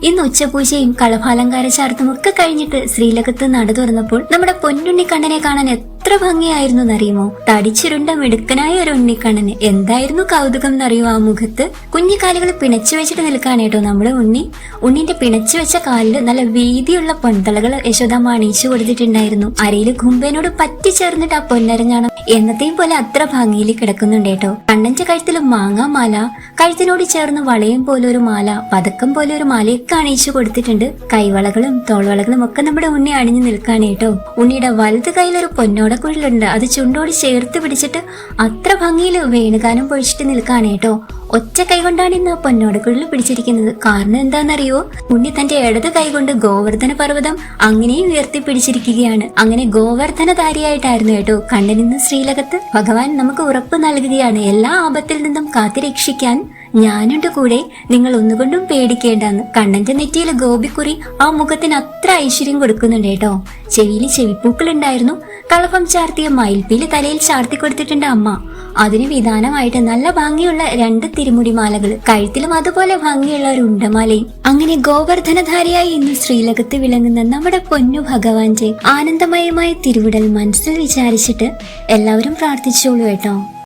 ഇന്ന് ഉച്ചപൂജയും കളഭാലങ്കാര ചാർത്തും ഒക്കെ കഴിഞ്ഞിട്ട് ശ്രീലകത്ത് നട തുറന്നപ്പോൾ നമ്മുടെ പൊന്നുണ്ണിക്കണ്ണനെ കാണാൻ എത്ര ഭംഗിയായിരുന്നു എന്നറിയുമോ? തടിച്ചിരുണ്ട മിടുക്കനായ ഒരു ഉണ്ണിക്കണ്ണന് എന്തായിരുന്നു കൗതുകം എന്നറിയോ ആ മുഖത്ത്. കുഞ്ഞിക്കാലുകൾ പിണച്ചു വെച്ചിട്ട് നിൽക്കാനേട്ടോ നമ്മുടെ ഉണ്ണിന്റെ പിണച്ചു വെച്ച കാലില് നല്ല വീതിയുള്ള പൊൻതളകൾ യശോദാമ്മ അണിയിച്ചു കൊടുത്തിട്ടുണ്ടായിരുന്നു. അരയില് കുമ്പേനോട് പറ്റിച്ചേർന്നിട്ട് ആ പൊന്നരഞ്ഞാണം എന്നത്തെയും പോലെ അത്ര ഭംഗിയിൽ കിടക്കുന്നുണ്ടേട്ടോ. കണ്ണന്റെ കഴുത്തിൽ മാങ്ങാമാല, കഴുത്തിനോട് ചേർന്ന് വളയം പോലെ ഒരു മാല, പതക്കം പോലെ ഒരു മാലയൊക്കെ അണിയിച്ചു കൊടുത്തിട്ടുണ്ട്. കൈവളകളും തോൾവളകളും ഒക്കെ നമ്മുടെ ഉണ്ണി അണിഞ്ഞു നിൽക്കാനേട്ടോ. ഉണ്ണിയുടെ വലത് കയ്യിലൊരു പൊന്നോടക്കുഴലുണ്ട്. അത് ചുണ്ടോട് ചേർത്ത് പിടിച്ചിട്ട് അത്ര ഭംഗിയിൽ വേണുഗാനം പൊഴിച്ചിട്ട് നിൽക്കാനേട്ടോ. ഒറ്റ കൈകൊണ്ടാണ് ഇന്ന് ആ പൊന്നോടക്കുഴൽ പിടിച്ചിരിക്കുന്നത്. കാരണം എന്താണെന്നറിയോ? ഉണ്ണി തന്റെ ഇടത് കൈകൊണ്ട് ഗോവർദ്ധന പർവ്വതം അങ്ങനെയും ഉയർത്തി പിടിച്ചിരിക്കുകയാണ്. അങ്ങനെ ഗോവർദ്ധനധാരിയായിട്ടായിരുന്നു കേട്ടോ കണ്ണനിന്ന് ശ്രീലകത്ത്. ഭഗവാൻ നമുക്ക് ഉറപ്പ് നൽകുകയാണ്, എല്ലാ ആപത്തിൽ നിന്നും കാത്തിരക്ഷിക്കാൻ ഞാനുണ്ട് കൂടെ, നിങ്ങൾ ഒന്നുകൊണ്ടും പേടിക്കേണ്ടെന്ന്. കണ്ണന്റെ നെറ്റിയിൽ ഗോപിക്കുറി ആ മുഖത്തിന് അത്ര ഐശ്വര്യം കൊടുക്കുന്നുണ്ട് കേട്ടോ. ചെവിയിൽ ചെവിപ്പൂക്കൾ ഉണ്ടായിരുന്നു. കളഭം ചാർത്തിയ മയിൽപ്പീല് തലയിൽ ചാർത്തി കൊടുത്തിട്ടുണ്ട് അമ്മ. അതിന് വിധാനമായിട്ട് നല്ല ഭംഗിയുള്ള 2 തിരുമുടിമാലകൾ, കഴുത്തിലും അതുപോലെ ഭംഗിയുള്ള ഒരു ഉണ്ടമാലയും. അങ്ങനെ ഗോവർദ്ധനധാരിയായി ഇന്ന് ശ്രീലകത്ത് വിളങ്ങുന്ന നമ്മുടെ പൊന്നു ഭഗവാന്റെ ആനന്ദമയമായ തിരുവിടൽ മനസ്സിൽ വിചാരിച്ചിട്ട് എല്ലാവരും പ്രാർത്ഥിച്ചോളൂ കേട്ടോ.